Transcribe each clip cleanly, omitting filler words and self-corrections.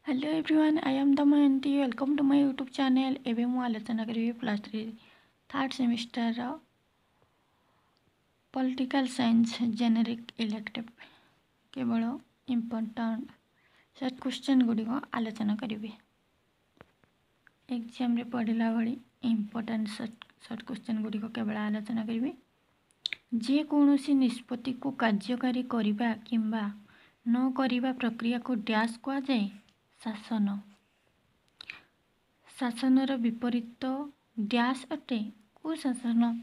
Hello everyone, I am Damayanti. Welcome to my YouTube channel. एवं मु आलोचना करी +3 third semester political science generic elective केवल इम्पोर्टाट सर्ट क्वेश्चन गुड़ी आलोचना करी। एग्जाम रे पढ़ला भली इम्पोर्टाट सर्ट क्वेश्चन गुड़ी केवल आलोचना करी। जे कौनसी निष्पत्ति को कार्यकारी करिबा किंबा न करिबा प्रक्रिया को डैश कहा जाए शासन। शासनर विपरीत डैश अटे को शासन।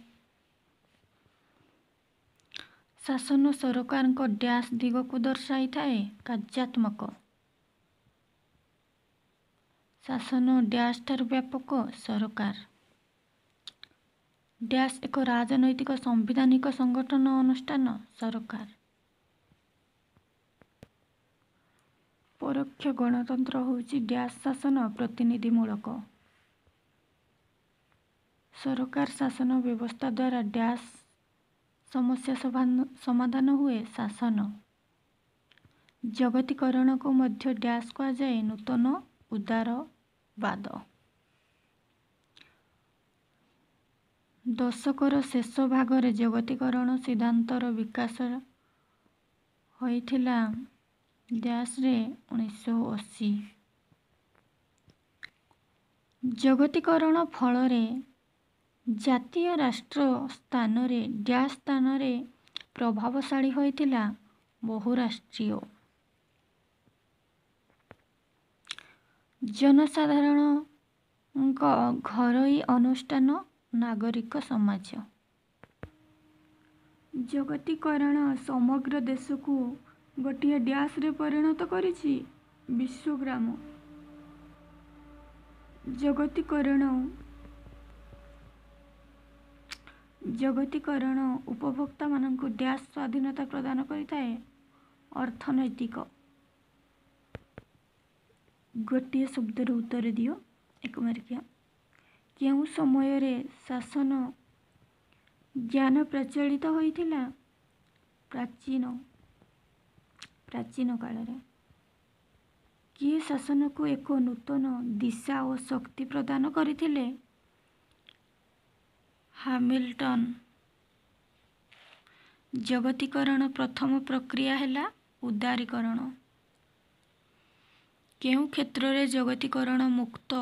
शासन सरकार को डैश दिग को दर्शाई थाए कार्यात्मक। शासन डैश ठार व्यापक सरकार। डैश एक राजनैतिक संवैधानिक संगठन अनुष्ठान सरकार। परोक्ष गणतंत्र होउची डैश शासन प्रतिनिधिमूलक। सरकार शासन व्यवस्था द्वारा डैश समस्या समाधान हुए शासन। जगतीकरण को मध्य डैश कहा जाए नूतन उदारवाद। दशकर शेष भागरे जगतीकरण सिद्धांतर विकास होइथिला डैश रे 1980। जगतीकरण फलरे जातीय राष्ट्र स्थान रे डैश स्थान रे प्रभावशाली होइथिला बहुराष्ट्रीय। जनसाधारण घरोई अनुष्ठान नागरिक समाज। जगतीकरण समग्र देश को गोटे डैश रे परिणत करिछि विश्वग्राम। जगतीकरण उपभोक्ता मानक डैश स्वाधीनता प्रदान करिथाए अर्थनैतिक। गोटे शब्दर उत्तर दियो एक मार्किया। केउ समय रे शासन ज्ञान प्रचलित होइथिला प्राचीन काल रे। किए शासन को एक नूतन दिशा और शक्ति प्रदान करिथिले हैमिल्टन। जगतीकरण प्रथम प्रक्रिया हैला उदारीकरण। केउ क्षेत्र रे जगतीकरण मुक्त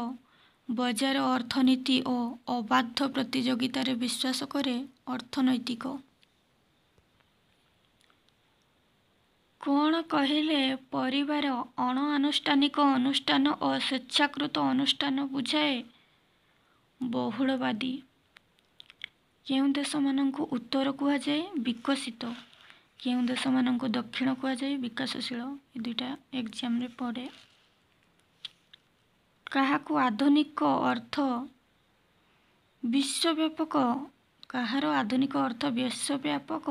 बजार अर्थनीति और अबाध प्रतियोगिता रे विश्वास करे अर्थनैतिक। कौन कहले परिवार अणानुष्ठानिक अनुष्ठान और स्वेच्छाकृत अनुष्ठान बुझाए बहुलवादी। केउ देश मानक उत्तर कहा जाए विकसित, केउ देश मानक दक्षिण कहा जाए विकासशील। ये दुईटा एग्जाम रे पड़े। काहाकु आधुनिक अर्थ विश्वव्यापक, काहार आधुनिक अर्थ विश्वव्यापक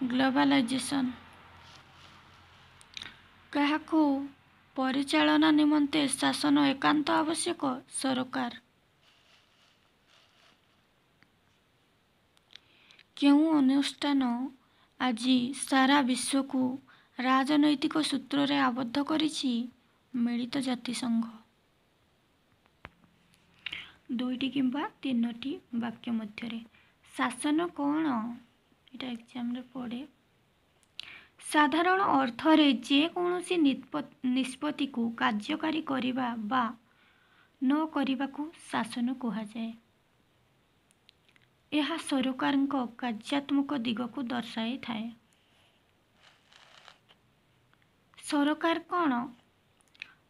ग्लोबलाइजेशन। काहाकु परिचालना निमंते शासन एकांत आवश्यक सरकार। केउ अनुष्ठान आज सारा विश्व को राजनैतिक सूत्र रे आबद्ध करिछि मिलित जातिसंघ। दुईटी किंबा तीनोटी वाक्य मध्य शासन कौन इटा एग्जाम रे पड़े। साधारण अर्थ रे जे कौनसी निष्पत्ति को कार्यकारी करिबा बा न करिबा को शासन कहा जाए। यह सरकार कार्यात्मक दिग को दर्शाई थाए। सरकार कौन?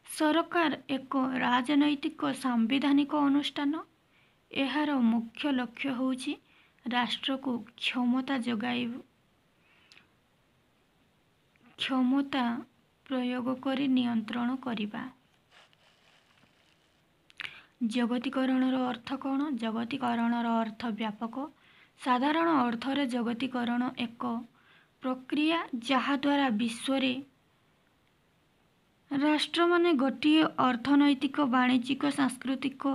सरकार एक राजनैतिक सांविधानिक अनुष्ठान। एहार मुख्य लक्ष्य होउछि राष्ट्र को क्षमता प्रयोग करी नियंत्रण करिबा। जगतीकरण अर्थ कौन? जगतीकरण अर्थ व्यापक। साधारण अर्थ रे जगतीकरण एक प्रक्रिया जहा द्वारा विश्व रे राष्ट्र माने गोटे अर्थनैतिक वाणिज्यिक सांस्कृतिक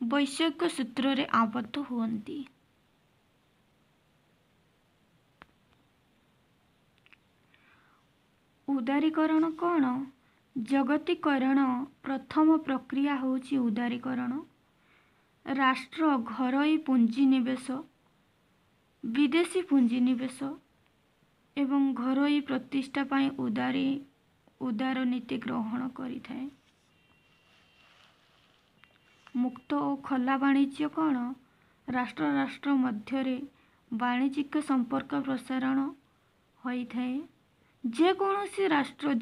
वैश्विक सूत्र रे आबद्ध हुअन्ति। उदारीकरण कौन? जगतीकरण प्रथम प्रक्रिया होची उदारीकरण। राष्ट्र घरोई पुंजीनिवेश, विदेशी पुंजीनिवेश एवं घरोई प्रतिष्ठा पाई उदार नीति ग्रहण करिथाए। मुक्त और खला वाणिज्य कौन? राष्ट्र राष्ट्र मध्यरे वाणिज्यिक संपर्क प्रसारण होइथाए। जेकोसी राष्ट्र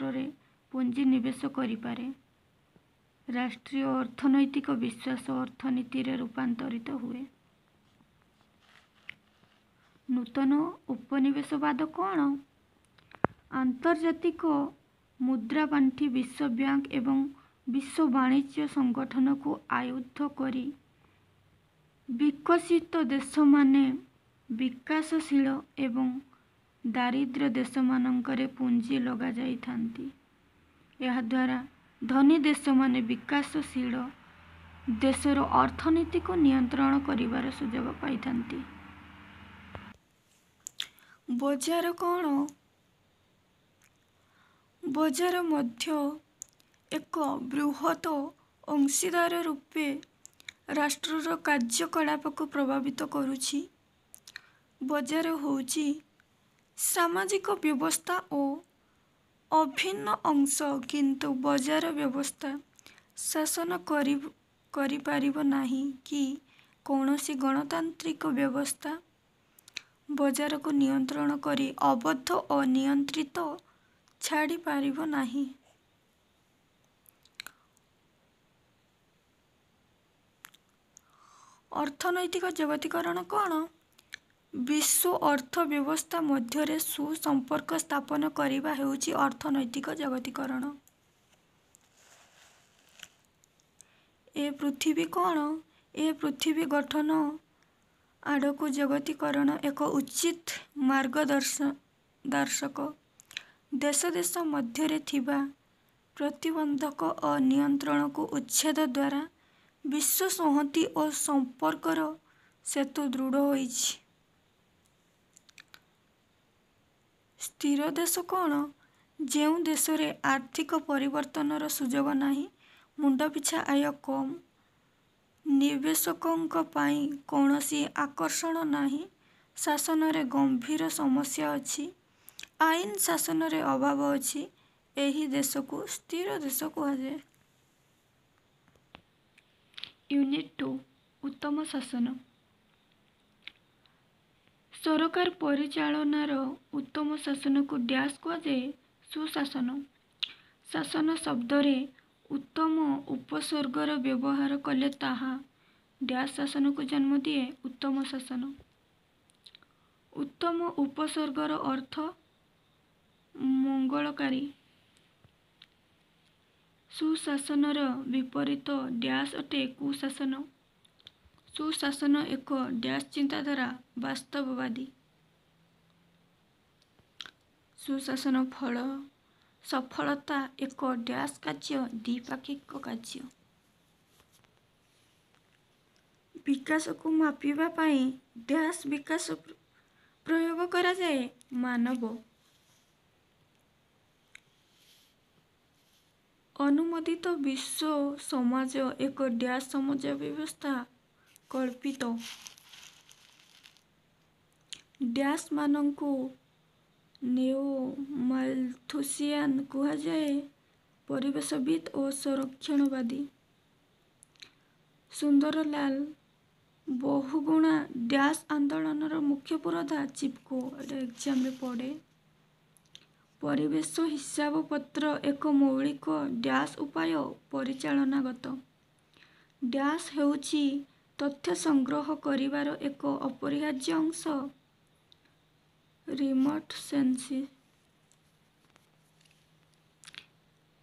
रे पुंजी निवेश करिपारे। राष्ट्रीय अर्थनैतिक विश्वास अर्थनीति रे रूपांतरित हुए। नूतन उपनिवेशवाद कौन? आंतर्जातिक मुद्रा पांठि, विश्व बैंक एवं विश्व वाणिज्य संगठन को आयुध करी विकसित देश माने विकासशील एवं दारिद्र्य देश मानंकरे पुंजी लगा जाई थांती। यह द्वारा धनी देश माने विकासशील देशर अर्थनीति को नियंत्रण करिवार सुयोग पाई थांती। बजार कौन? बजार मध्य एक बृहत अंशीदार रूपे राष्ट्रर कार्यकलाप को प्रभावित करुछि। बजार होउछि सामाजिक व्यवस्था और अभिन्न अंश, किंतु बजार व्यवस्था शासन करि पारिबो नाही कि कौनसी गणतांत्रिक व्यवस्था बजार को नियंत्रण करी अबद्ध और नियंत्रित छाड़ी पारिबो नाही। अर्थनैतिक जगतीकरण कौन? विश्व अर्थ व्यवस्था मध्य सुसंपर्क स्थापन करिबा हेउछि अर्थनैतिक जगतीकरण। ए पृथ्वी कौन? ए पृथ्वी गठन आड़कू जगतीकरण एक उचित मार्गदर्शक। देश देश मध्य थिबा प्रतिबंधक और नियंत्रण को उच्छेद द्वारा विश्व संहति और संपर्कर सेतु दृढ़ होइछि। स्थिर देश कौन? जेउ देश रे आर्थिक परिवर्तनर सुयोग नाही, मुंड पिछा आय कम, निवेशकों पाई कौनसी आकर्षण नाही, शासन रे गंभीर समस्या अछि, आईन शासन रे अभाव अछि, एही देश को स्थिर देश कहुए। यूनिट 2 उत्तम शासन। सरकार परिचालनार उत्तम शासन को डैश कुहाଯାଏ? सुशासन। शासन शब्द रे उत्तम उपसर्गर व्यवहार कले ताहा डैश शासन को जन्म दिए? उत्तम शासन। उत्तम उपसर्गर अर्थ मंगलकारी। सुशासनर विपरीत डैश अटे? कुशासन। सुशासन एक डैश चिंताधारा वास्तववादी। सुशासन फल सफलता एक डैश कार्य द्विपाक्षिक कार्य। विकास को मापिबा पाई डैश विकास प्रयोग करा जाए? मानव। अनुमोदित विश्व समाज एक डैश समाज व्यवस्था कल्पित। डैश मानंकु नेओ माल्थुसियान कुहाଯାଏ? परिवेशविद और संरक्षणवादी। सुंदरलाल बहुगुणा डैश आंदोलनर मुख्य पुरोधा? चिपको। एग्जाम रे पड़े। परिवेश हिसाब पत्र एक मौलिक डैश उपाय परिचालनागत। डैश हेउछि तथ्य संग्रह करिवार एक अपरिहार्य अंश। Remote sensing.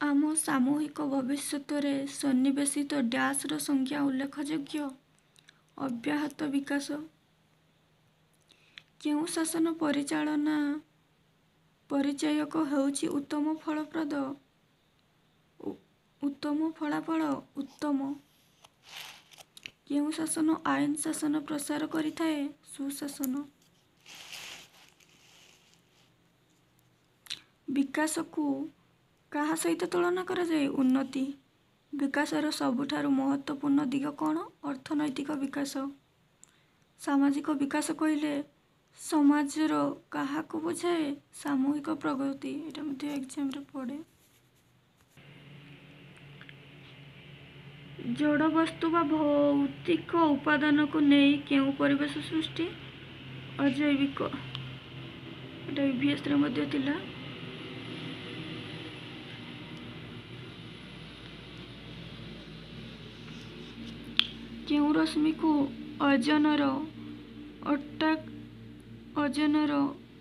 आम सामूहिक भविष्यत रे सन्निवेशित डैश र संख्या उल्लेखयोग्य। अव्याहत विकास। केउ शासन परिचालना परिचयक हेउछि उत्तम फलप्रद? उत्तम फलाफल। उत्तम। केउ शासन आईन शासन प्रसार करिथाए? सुशासन। विकास को कहा सहित तुलना कराए उन्नति। विकासर सबुठारु महत्वपूर्ण दिग कौन अर्थनैतिक विकास। सामाजिक विकास कहले समाजर क्या बुझाए सामूहिक प्रगति। यहाँ एग्जाम रे पड़े। जड़ वस्तु बा भौतिक उपादान को नहीं क्यों परिवेश सृष्टि अजैविक। यहाँ ईवीएस रे मध्य थिला। क्यों रश्मि को अजनर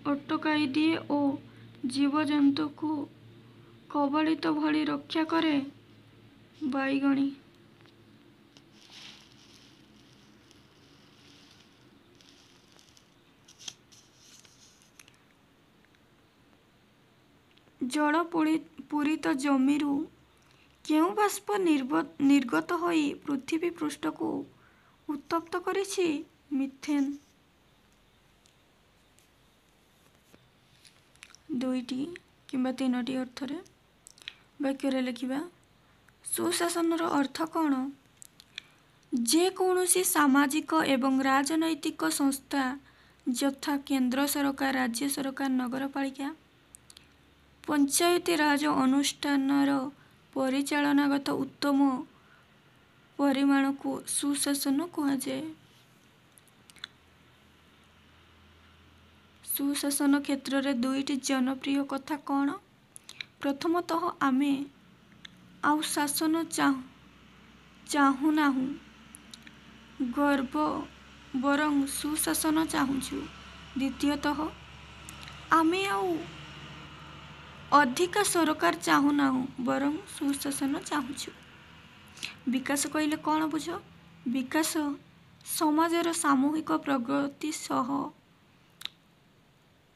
अटकाई दिए और जीवजंतु को कबलित भली रक्षा करे बाईगणी। जल पूरित जमीरू क्यों बाष्प निर्गत होई पृथ्वी पृष्ठ को उत्तप्त करिछि मिथेन। दुईटी किंबा तीनोटी अर्थरे वाक्य लिखिबा। सुशासनर अर्थ कौन। जे कौनसी सामाजिक एवं राजनैतिक संस्था यथा केंद्र सरकार राज्य सरकार नगरपालिका पंचायती राज अनुष्ठानर परिचालनागत उत्तम परिमाण को सुशासन कहुए। सुशासन क्षेत्र में दुईटी जनप्रिय कथा कौन। प्रथमतः आमे आउ शासन चाहूना गर्व बरं सुशासन चाहूँ। द्वितीयतः आमे आउ अधिका सरकार चाहूना बरं सुशासन चाहूँ। विकास कहले कौन बुझ। विकास समाजर सामूहिक प्रगति सह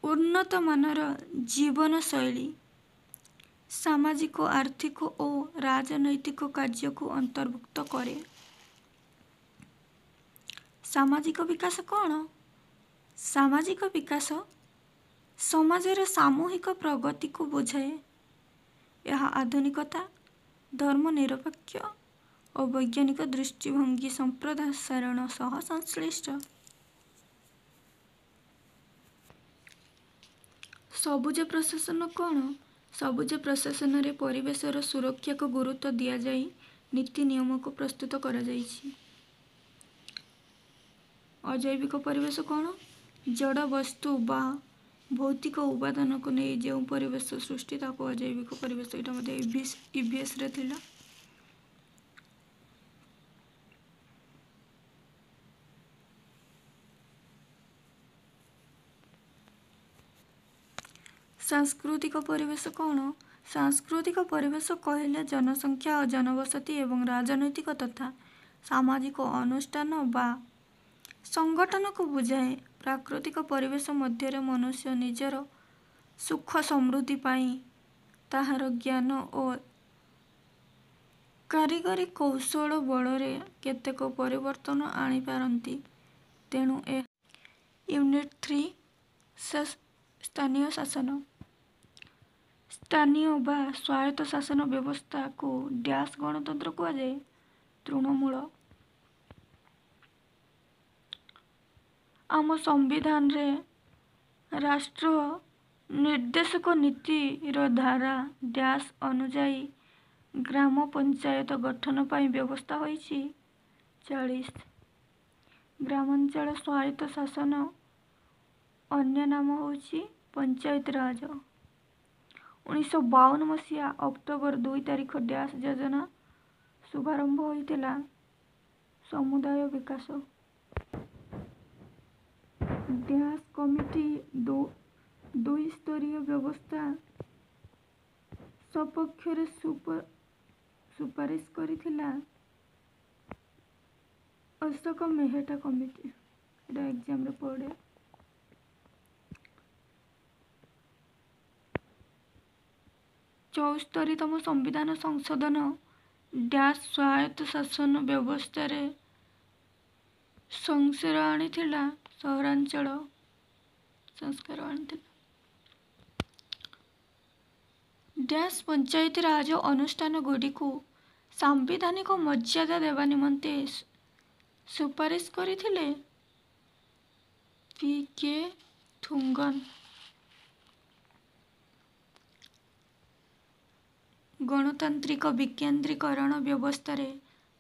उन्नत मानर जीवन शैली सामाजिक आर्थिक और राजनैतिक कार्य को अंतर्भुक्त करे। सामाजिक विकास कौन। सामाजिक विकास समाजर सामूहिक प्रगति को बुझाए। यह आधुनिकता धर्मनिरपेक्ष और वैज्ञानिक दृष्टिभंगी संप्रसारण सह संश्लिष्ट। सबुज प्रशासन कौन। सबुज प्रशासन रे परिवेशर सुरक्षा को गुरुत्व दिया जाई नीति नियम को प्रस्तुत करा जाइछि। अजैविक परिवेश कौन। जड़ वस्तु बा भौतिक उपादान को नहीं जो परिवेश सृष्टि ताको अजैविक परिवेश। यहाँ मध्य ईवीएस रे थिला। सांस्कृतिक परिवेश कौन। सांस्कृतिक परिवेश कहले जनसंख्या और जनबसति एवं राजनैतिक तथा सामाजिक अनुष्ठान बा संगठन को बुझाए। प्राकृतिक परिवेश मध्य मनुष्य निजर सुख समृद्धि पाई ताहार ज्ञान और कारीगरी कौशल बलरे केतेक परिवर्तन आनी पारंती। तेणु यूनिट 3 स्थानीय शासन। स्थानीय बा स्वायत्त शासन व्यवस्था को डैश गणतंत्र कहुए तृणमूल। आम संविधान रे राष्ट्र निर्देशक नीति रो धारा डैश अनुजाई ग्राम पंचायत गठन पाई व्यवस्था होईछि 40। ग्रामांचल स्वायत्त शासन अन्य नाम होछि पंचायत राज। 1952 मसीहा अक्टोबर 2 तारिख डैश योजना शुभारंभ होइतिला समुदाय विकास डैश कमिटी दुई स्तरीय व्यवस्था सपक्षरे सुपारिश करिथिला अशोक मेहता कमिटी। एटा एग्जाम रे पड़े। चौस्तरीतम संविधान संशोधन डैश स्वायत्त शासन व्यवस्था रे संस्कार आनिथिला सहरांचल संस्कार आनिथिला। ଡ୍ୟାସ୍ ପଞ୍ଚାୟତି ରାଜ ଅନୁଷ୍ଠାନଗୁଡ଼ିକୁ ସାମ୍ବିଧାନିକ ମର୍ଯ୍ୟାଦା ଦେବା ନିମନ୍ତେ ସୁପାରିଶ କରିଥିଲେ? P K Thungon. ଗଣତାନ୍ତ୍ରିକ ବିକେନ୍ଦ୍ରୀକରଣ ବ୍ୟବସ୍ଥାରେ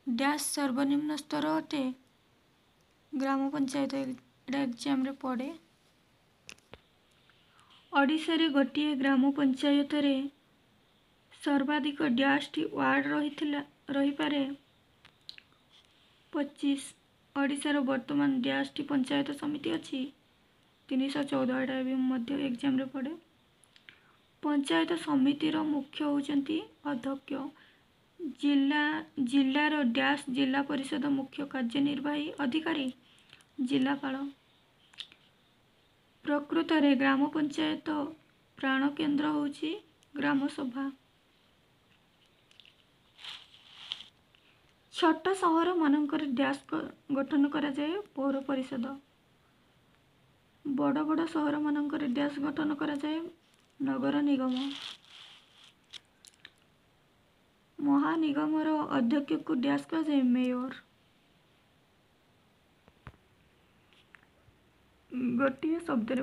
ଡ୍ୟାସ୍ ସର୍ବନିମ୍ନ ସ୍ତର ଅଟେ? ଗ୍ରାମ ପଞ୍ଚାୟତ। ଏଇଟା ଏକ୍ଜାମରେ ପଡ଼େ। ଓଡ଼ିଶାରେ ଗୋଟିଏ ଗ୍ରାମ ପଞ୍ଚାୟତରେ ସର୍ବାଧିକ ଡ୍ୟାସ୍ଟି ୱାର୍ଡ ରହିପାରେ? 25। ଓଡ଼ିଶାର ବର୍ତ୍ତମାନ ଡ୍ୟାସ୍ଟି ପଞ୍ଚାୟତ ସମିତି ଅଛି? 314। ଏଇଟା ବି ମଧ୍ୟ ଏକ୍ଜାମରେ ପଡ଼େ। ପଞ୍ଚାୟତ ସମିତିର ମୁଖ୍ୟ ହେଉଛନ୍ତି ଅଧ୍ୟକ୍ଷ। ଜିଲ୍ଲାର ଡ୍ୟାସ୍ ଜିଲ୍ଲା ପରିଷଦ ମୁଖ୍ୟ କାର୍ଯ୍ୟନିର୍ବାହୀ ଅଧିକାରୀ ଜିଲ୍ଲାପାଳ। ପ୍ରକୃତରେ ଗ୍ରାମ ପଞ୍ଚାୟତ ପ୍ରାଣକେନ୍ଦ୍ର ହେଉଛି ଗ୍ରାମସଭା। ଛୋଟ ସହରମାନଙ୍କରେ ଡ୍ୟାସ୍ ଗଠନ କରାଯାଏ ପୌର ପରିଷଦ। ବଡ଼ ବଡ଼ ସହରମାନଙ୍କରେ ଡ୍ୟାସ୍ ଗଠନ କରାଯାଏ ନଗର ନିଗମ। ମହାନିଗମର ଅଧ୍ୟକ୍ଷକୁ ଡ୍ୟାସ୍ କୁହାଯାଏ ମେୟର। ଗୋଟିଏ ଶବ୍ଦରେ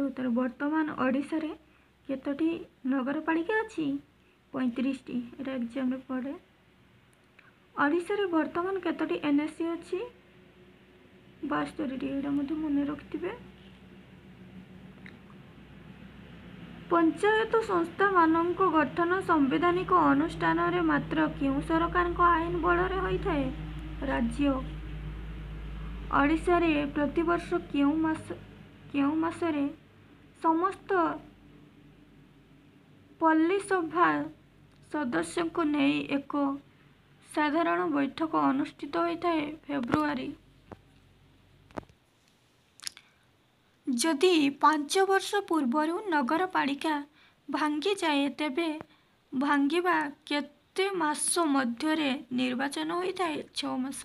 ଉତ୍ତର। ବର୍ତ୍ତମାନ ଓଡ଼ିଶାରେ କେତୋଟି ନଗରପାଳିକା ଅଛି? 35ଟି। ଏଇଟା ଏକ୍ଜାମରେ ପଡ଼େ। ଓଡ଼ିଶାରେ ବର୍ତ୍ତମାନ କେତୋଟି NSC ଅଛି? 72ଟି। ଏଇଟା ମଧ୍ୟ ମନେ ରଖିଥିବେ। ପଞ୍ଚାୟତ ସଂସ୍ଥାମାନଙ୍କ ଗଠନ ସାମ୍ବିଧାନିକ ଅନୁଷ୍ଠାନରେ ମାତ୍ର କେଉଁ ସରକାରଙ୍କ ଆଇନ ବଳରେ ହୋଇଥାଏ? ରାଜ୍ୟ। ଓଡ଼ିଶାରେ ପ୍ରତିବର୍ଷ କେଉଁ ମାସରେ ସମସ୍ତ ପଲ୍ଲୀସଭା ସଦସ୍ୟଙ୍କୁ ନେଇ ଏକ ସାଧାରଣ ବୈଠକ ଅନୁଷ୍ଠିତ ହୋଇଥାଏ? ଫେବୃଆରୀ। ଯଦି 5 ବର୍ଷ ପୂର୍ବରୁ ନଗରପାଳିକା ଭାଙ୍ଗିଯାଏ ତେବେ ଭାଙ୍ଗିବା କେତେ ମାସ ମଧ୍ୟରେ ନିର୍ବାଚନ ହୋଇଥାଏ? 6 ମାସ।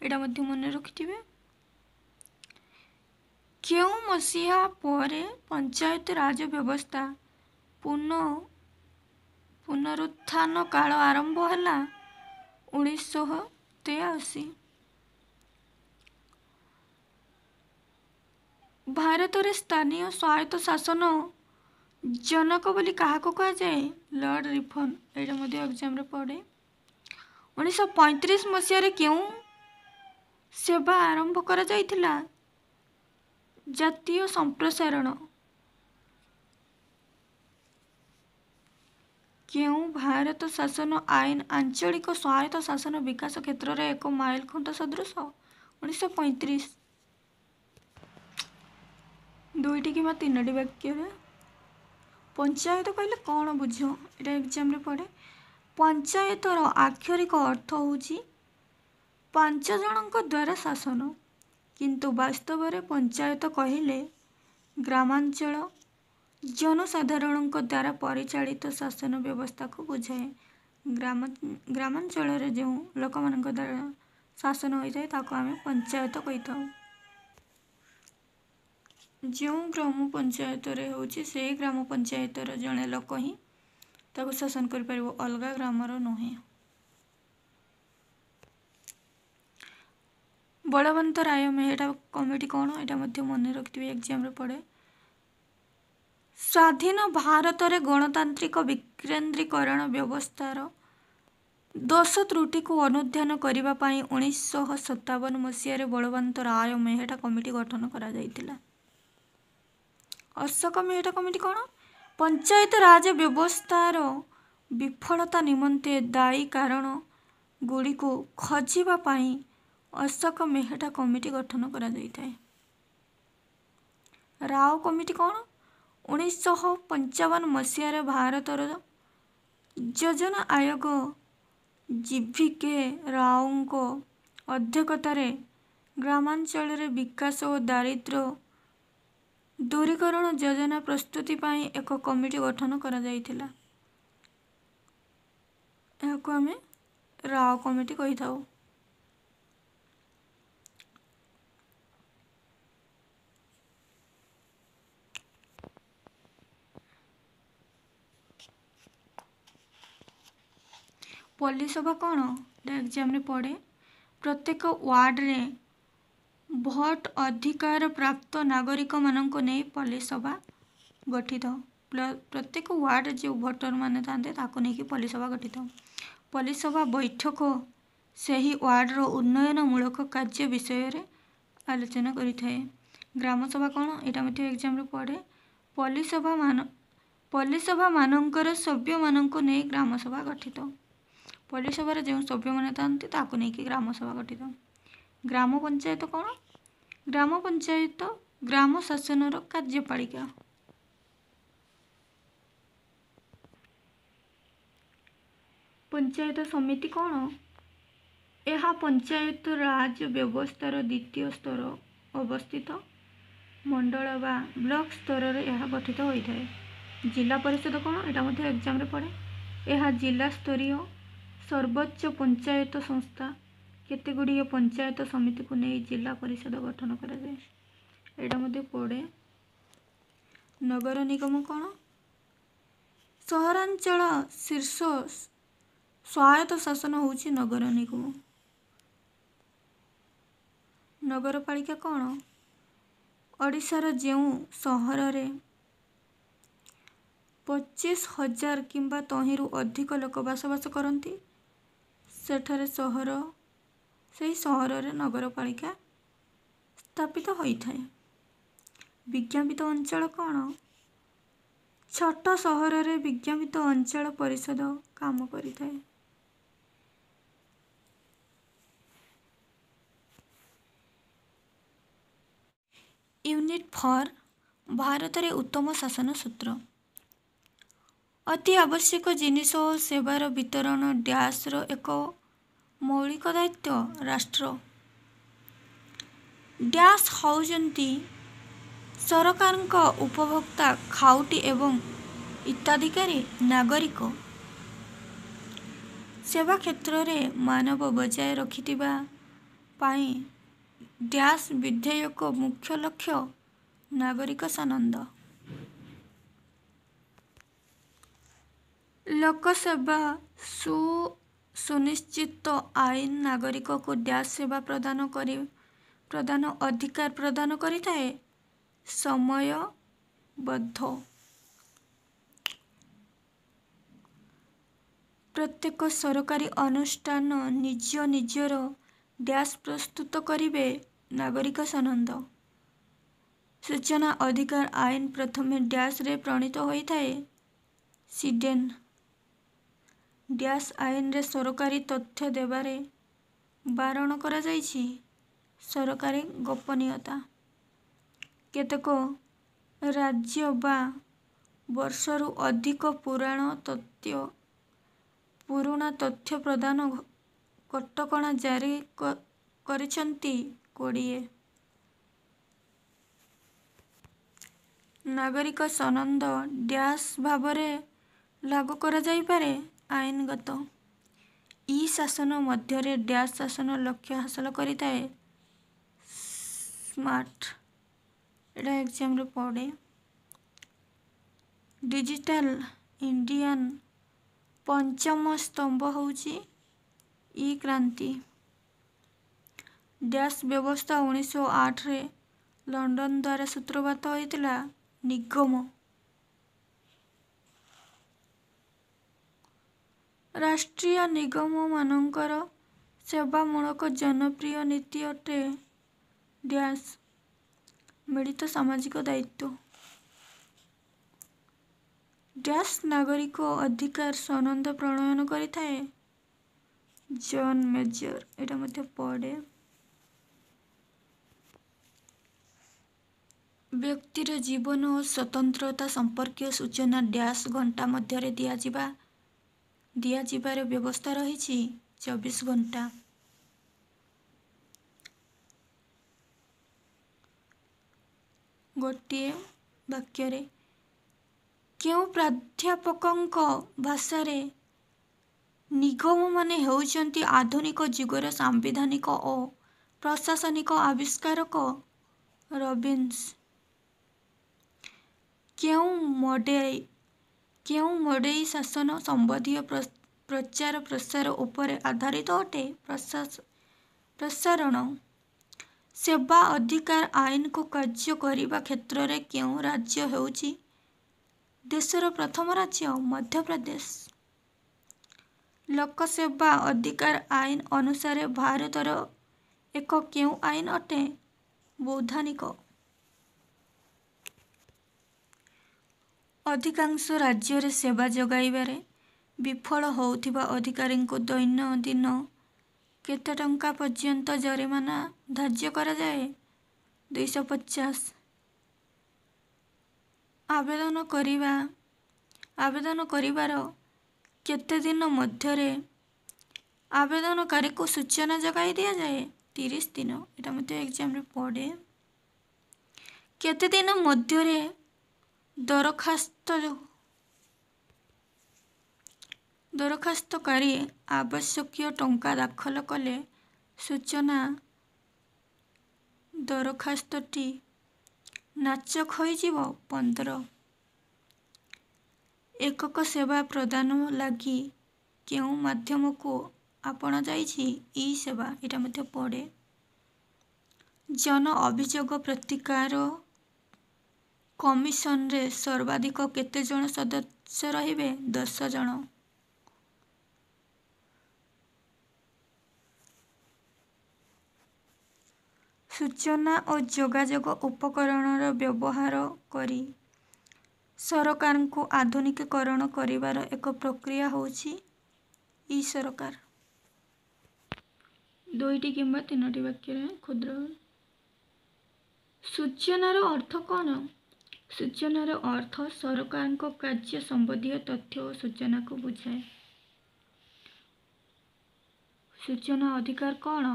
ଏଇଟା ମଧ୍ୟ ମନେ ରଖିଥିବେ। କେଉଁ ମସିହା ପରେ ପଞ୍ଚାୟତ ରାଜ ବ୍ୟବସ୍ଥା ପୁନରୁତ୍ଥାନ କାଳ ଆରମ୍ଭ ହେଲା? 1983। ଭାରତରେ ସ୍ଥାନୀୟ ସ୍ୱାୟତ୍ତ ଶାସନ ଜନକ ବୋଲି କାହାକୁ କୁହାଯାଏ? Lord Ripon. ଏଇଟା ମଧ୍ୟ ଏକ୍ଜାମରେ ପଡ଼େ। 1935 ମସିହାରେ କେଉଁ ସେବା ଆରମ୍ଭ କରାଯାଇଥିଲା? ଜାତୀୟ ସମ୍ପ୍ରସାରଣ। କେଉଁ ଭାରତ ଶାସନ ଆଇନ ଆଞ୍ଚଳିକ ସ୍ୱାୟତ୍ତ ଶାସନ ବିକାଶ କ୍ଷେତ୍ରରେ ଏକ ମାଇଲ ଖୁଣ୍ଟ ସଦୃଶ? 1935। 2ଟି କିମ୍ବା 3ଟି ବାକ୍ୟରେ। ପଞ୍ଚାୟତ କହିଲେ କ'ଣ ବୁଝ? ଏଇଟା ଏକ୍ଜାମରେ ପଡ଼େ। ପଞ୍ଚାୟତର ଆକ୍ଷରିକ ଅର୍ଥ ହେଉଛି 5 ଜଣଙ୍କ ଦ୍ୱାରା ଶାସନ, କିନ୍ତୁ ବାସ୍ତବରେ ପଞ୍ଚାୟତ କହିଲେ ଗ୍ରାମାଞ୍ଚଳ ଜନସାଧାରଣଙ୍କ ଦ୍ୱାରା ପରିଚାଳିତ ଶାସନ ବ୍ୟବସ୍ଥାକୁ ବୁଝାଏ। ଗ୍ରାମାଞ୍ଚଳରେ ଯେଉଁ ଲୋକମାନଙ୍କ ଦ୍ୱାରା ଶାସନ ହୋଇଥାଏ ତାକୁ ଆମେ ପଞ୍ଚାୟତ କହିଥାଉ। ଯେଉଁ ଗ୍ରାମ ପଞ୍ଚାୟତରେ ହେଉଛି ସେହି ଗ୍ରାମ ପଞ୍ଚାୟତର ଜଣେ ଲୋକ ହିଁ ତାକୁ ଶାସନ କରିପାରିବ, ଅଲଗା ଗ୍ରାମର ନୁହେଁ। ବଳବନ୍ତ ରାୟ ମେହେଟା କମିଟି କ'ଣ? ଏଇଟା ମଧ୍ୟ ମନେ ରଖିଥିବେ, ଏକ୍ଜାମରେ ପଡ଼େ। ସ୍ୱାଧୀନ ଭାରତରେ ଗଣତାନ୍ତ୍ରିକ ବିକେନ୍ଦ୍ରୀକରଣ ବ୍ୟବସ୍ଥାର ଦୋଷ ତ୍ରୁଟିକୁ ଅନୁଧ୍ୟାନ କରିବା ପାଇଁ 1957 ମସିହାରେ ବଳବନ୍ତ ରାୟ ମେହେଟା କମିଟି ଗଠନ କରାଯାଇଥିଲା। ଅଶୋକ ମେହେଟା କମିଟି କ'ଣ? ପଞ୍ଚାୟତ ରାଜ ବ୍ୟବସ୍ଥାର ବିଫଳତା ନିମନ୍ତେ ଦାୟୀ କାରଣ ଗୁଡ଼ିକୁ ଖୋଜିବା ପାଇଁ ଅଶୋକ ମେହେଟା କମିଟି ଗଠନ କରାଯାଇଥାଏ। ରାଓ କମିଟି କ'ଣ? 1955 ମସିହାରେ ଭାରତର ଯୋଜନା ଆୟୋଗ GVK ରାଓଙ୍କ ଅଧ୍ୟକ୍ଷତାରେ ଗ୍ରାମାଞ୍ଚଳରେ ବିକାଶ ଓ ଦାରିଦ୍ର୍ୟ ଦୂରୀକରଣ ଯୋଜନା ପ୍ରସ୍ତୁତି ପାଇଁ ଏକ କମିଟି ଗଠନ କରାଯାଇଥିଲା। ଏହାକୁ ଆମେ ରାଓ କମିଟି କହିଥାଉ। ପଲ୍ଲୀ ସଭା କ'ଣ? ଏକ୍ଜାମ୍ରେ ପଡ଼େ। ପ୍ରତ୍ୟେକ ୱାର୍ଡ଼ରେ ଭୋଟ ଅଧିକାର ପ୍ରାପ୍ତ ନାଗରିକମାନଙ୍କୁ ନେଇ ପଲ୍ଲୀ ସଭା ଗଠିତ। ପ୍ରତ୍ୟେକ ୱାର୍ଡ଼ରେ ଯେଉଁ ଭୋଟରମାନେ ଥାଆନ୍ତି ତାକୁ ନେଇକି ପଲ୍ଲୀ ସଭା ଗଠିତ। ପଲ୍ଲୀ ସଭା ବୈଠକ ସେହି ୱାର୍ଡ଼ର ଉନ୍ନୟନମୂଳକ କାର୍ଯ୍ୟ ବିଷୟରେ ଆଲୋଚନା କରିଥାଏ। ଗ୍ରାମସଭା କ'ଣ? ଏଇଟା ମଧ୍ୟ ଏକ୍ଜାମ୍ରେ ପଡ଼େ। ପଲ୍ଲୀ ସଭାମାନଙ୍କର ସଭ୍ୟମାନଙ୍କୁ ନେଇ ଗ୍ରାମସଭା ଗଠିତ। ପଲ୍ଲୀ ସଭାରେ ଯେଉଁ ସଭ୍ୟମାନେ ଥାଆନ୍ତି ତାକୁ ନେଇକି ଗ୍ରାମସଭା ଗଠିତ। ଗ୍ରାମ ପଞ୍ଚାୟତ କ'ଣ? ଗ୍ରାମ ପଞ୍ଚାୟତ ଗ୍ରାମ ଶାସନର କାର୍ଯ୍ୟପାଳିକା। ପଞ୍ଚାୟତ ସମିତି କ'ଣ? ଏହା ପଞ୍ଚାୟତ ରାଜ ବ୍ୟବସ୍ଥାର ଦ୍ୱିତୀୟ ସ୍ତର ଅବସ୍ଥିତ ମଣ୍ଡଳ ବା ବ୍ଲକ ସ୍ତରରେ ଏହା ଗଠିତ ହୋଇଥାଏ। ଜିଲ୍ଲା ପରିଷଦ କ'ଣ? ଏଇଟା ମଧ୍ୟ ଏକ୍ଜାମ୍ରେ ପଡ଼େ। ଏହା ଜିଲ୍ଲା ସ୍ତରୀୟ ସର୍ବୋଚ୍ଚ ପଞ୍ଚାୟତ ସଂସ୍ଥା। କେତେଗୁଡ଼ିଏ ପଞ୍ଚାୟତ ସମିତିକୁ ନେଇ ଜିଲ୍ଲା ପରିଷଦ ଗଠନ କରାଯାଏ। ଏଇଟା ମଧ୍ୟ ପଡ଼େ। ନଗର ନିଗମ କ'ଣ? ସହରାଞ୍ଚଳ ଶୀର୍ଷ ସ୍ୱାୟତ୍ତ ଶାସନ ହେଉଛି ନଗର ନିଗମ। ନଗରପାଳିକା କ'ଣ? ଓଡ଼ିଶାର ଯେଉଁ ସହରରେ 25,000 କିମ୍ବା ତହିଁରୁ ଅଧିକ ଲୋକ ବସବାସ କରନ୍ତି ସେହି ସହରରେ ନଗରପାଳିକା ସ୍ଥାପିତ ହୋଇଥାଏ। ବିଜ୍ଞାପିତ ଅଞ୍ଚଳ କ'ଣ? ଛୋଟ ସହରରେ ବିଜ୍ଞାପିତ ଅଞ୍ଚଳ ପରିଷଦ କାମ କରିଥାଏ। ୟୁନିଟ୍ 4 ଭାରତରେ ଉତ୍ତମ ଶାସନ ସୂତ୍ର। ଅତି ଆବଶ୍ୟକ ଜିନିଷ ଓ ସେବାର ବିତରଣ ଡ୍ୟାସ୍ର ଏକ ମୌଳିକ ଦାୟିତ୍ୱ। ରାଷ୍ଟ୍ର ଡ୍ୟାସ୍ ହେଉଛନ୍ତି ସରକାରଙ୍କ ଉପଭୋକ୍ତା, ଖାଉଟି ଏବଂ ହିତାଧିକାରୀ ନାଗରିକ। ସେବା କ୍ଷେତ୍ରରେ ମାନବ ବଜାୟ ରଖିଥିବା ପାଇଁ ଡ୍ୟାସ୍ ବିଧେୟକ ମୁଖ୍ୟ ଲକ୍ଷ୍ୟ ନାଗରିକ ସନନ୍ଦ। ଲୋକସେବା ସୁନିଶ୍ଚିତ ଆଇନ ନାଗରିକକୁ ଡ୍ୟାସ୍ ସେବା ପ୍ରଦାନ ଅଧିକାର ପ୍ରଦାନ କରିଥାଏ। ସମୟବଦ୍ଧ। ପ୍ରତ୍ୟେକ ସରକାରୀ ଅନୁଷ୍ଠାନ ନିଜର ଡ୍ୟାସ୍ ପ୍ରସ୍ତୁତ କରିବେ। ନାଗରିକ ସନନ୍ଦ। ସୂଚନା ଅଧିକାର ଆଇନ ପ୍ରଥମେ ଡ୍ୟାସ୍ରେ ପ୍ରଣୀତ ହୋଇଥାଏ। ସ୍ୱିଡେନ୍। ଡ୍ୟାସ୍ ଆଇନରେ ସରକାରୀ ତଥ୍ୟ ଦେବାରେ ବାରଣ କରାଯାଇଛି। ସରକାରୀ ଗୋପନୀୟତା। କେତେକ ରାଜ୍ୟ ବା ବର୍ଷରୁ ଅଧିକ ପୁରୁଣା ତଥ୍ୟ ପ୍ରଦାନ କଟକଣା ଜାରି କରିଛନ୍ତି। 20 ନାଗରିକ ସନନ୍ଦ ଡ୍ୟାସ୍ ଭାବରେ ଲାଗୁ କରାଯାଇପାରେ। ଆଇନଗତ। ଶାସନ ମଧ୍ୟରେ ଡ୍ୟାସ୍ ଶାସନ ଲକ୍ଷ୍ୟ ହାସଲ କରିଥାଏ। ସ୍ମାର୍ଟ। ଏଇଟା ଏକ୍ଜାମ୍ରେ ପଡ଼େ। ଡିଜିଟାଲ ଇଣ୍ଡିଆନ ପଞ୍ଚମ ସ୍ତମ୍ଭ ହେଉଛି କ୍ରାନ୍ତି। ଡ୍ୟାସ୍ ବ୍ୟବସ୍ଥା 1908ରେ ଲଣ୍ଡନ ଦ୍ୱାରା ସୂତ୍ରପାତ ହୋଇଥିଲା। ନିଗମ। ରାଷ୍ଟ୍ରୀୟ ନିଗମମାନଙ୍କର ସେବାମୂଳକ ଜନପ୍ରିୟ ନୀତି ଅଟେ। ଡ୍ୟାସ୍ ମିଳିତ ସାମାଜିକ ଦାୟିତ୍ୱ। ଡ୍ୟାସ୍ ନାଗରିକ ଅଧିକାର ସନନ୍ଦ ପ୍ରଣୟନ କରିଥାଏ। ଜନ୍ ମେଜର। ଏଇଟା ମଧ୍ୟ ପଡ଼େ। ବ୍ୟକ୍ତିର ଜୀବନ ଓ ସ୍ୱତନ୍ତ୍ରତା ସମ୍ପର୍କୀୟ ସୂଚନା ଡ୍ୟାସ୍ ଘଣ୍ଟା ମଧ୍ୟରେ ଦିଆଯିବାର ବ୍ୟବସ୍ଥା ରହିଛି। 24 ଘଣ୍ଟା। ଗୋଟିଏ ବାକ୍ୟରେ କେଉଁ ପ୍ରାଧ୍ୟାପକଙ୍କ ଭାଷାରେ ନିଗମମାନେ ହେଉଛନ୍ତି ଆଧୁନିକ ଯୁଗର ସାମ୍ବିଧାନିକ ଓ ପ୍ରଶାସନିକ ଆବିଷ୍କାରକ? ରବିନ୍ସ। କେଉଁ ମଡ଼େଇ ଶାସନ ସମ୍ବନ୍ଧୀୟ प्रचार प्रसार उपरे आधारित अटे। प्रसारण सेवा अधिकार आईन को कार्य करने क्षेत्र में क्यों राज्य होउची देशर प्रथम राज्य मध्य प्रदेश। लोक सेवा अधिकार आईन अनुसार भारतर एक क्यों आईन अटे वैधानिक। अधिकांश राज्य रे सेवा जगाइबारे विफल होउथिबा अधिकारी को दैनंदिन केते टंका पर्यंत जरिमाना धार्य करा जाए 250। आवेदन करिवार केते दिन मध्यरे आवेदनकारी को सूचना जगाई दिया जाए 30 दिन। एटा मते एग्जाम रे पड़े। केते दिन मध्यरे दरखास्तकारी आवश्यक टंका दाखल कले सूचना दरखास्तटी नाचक होइजिव 15। एकक सेवा प्रदान लगी केउं माध्यम को आपण जाइछि ई सेवा। एटा मते पड़े। जन अभियोग प्रतिकार कमिशन रे सर्वाधिक केते जन सदस्य रहिबे 10 जन। सूचना और जोगाजोग उपकरणर व्यवहार करी सरकार को आधुनिकीकरण करिवार एक प्रक्रिया होउछि ई सरकार। 2टी किंबा 3टी वाक्य रे क्षुद्र। सूचनार अर्थ कौन? सूचनार अर्थ सरकार को कार्य संबंधी तथ्य और सूचना को बुझाए। सूचना अधिकार कौन?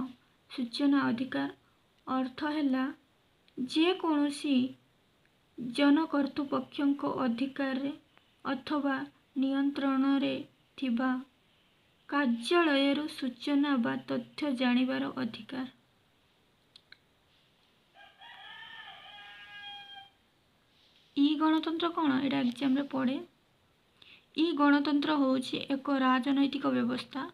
सूचना अधिकार अर्थ है जे कौनसी जनकर्तृपक्षों अधिकार रे अथवा नियंत्रण रे थिबा कार्यालय सूचना बा तथ्य जानिबार अधिकार। ई गणतंत्र कौन? एटा एग्जाम रे पड़े। ई गणतंत्र होउछि एक राजनैतिक व्यवस्था।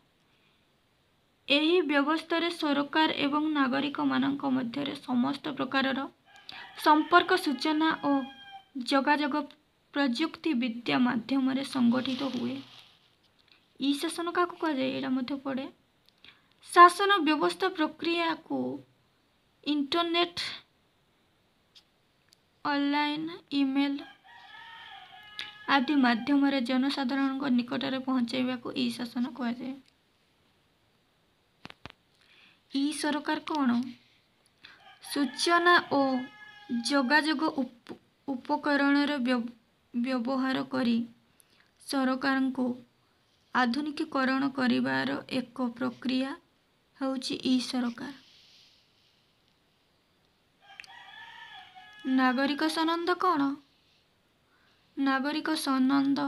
एही व्यवस्था रे सरकार एवं नागरिक मानक मध्य समस्त प्रकारर संपर्क सूचना और जोगाजोग प्रजुक्ति विद्या माध्यम रे संगठित हुए। ई शासन का कह जाए एटा मध्य पड़े। शासन व्यवस्था प्रक्रिया को इंटरनेट ऑनलाइन ईमेल आदि माध्यम रे जनसाधारण निकट रे पहुंचाइबा को ई शासन कह जाए। ई सरकार कौन? सूचना और जोगाजोग उपकरण व्यवहार करी सरकार को आधुनिकीकरण करिवार एक प्रक्रिया होउछि ई सरकार। नागरिक सनद कौन? नागरिक सनद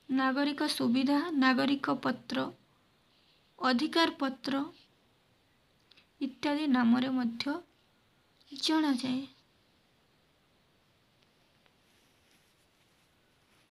नागरिक सुविधा नागरिक पत्र अधिकार पत्र इत्यादि नाम रे मध्य जाना जाए।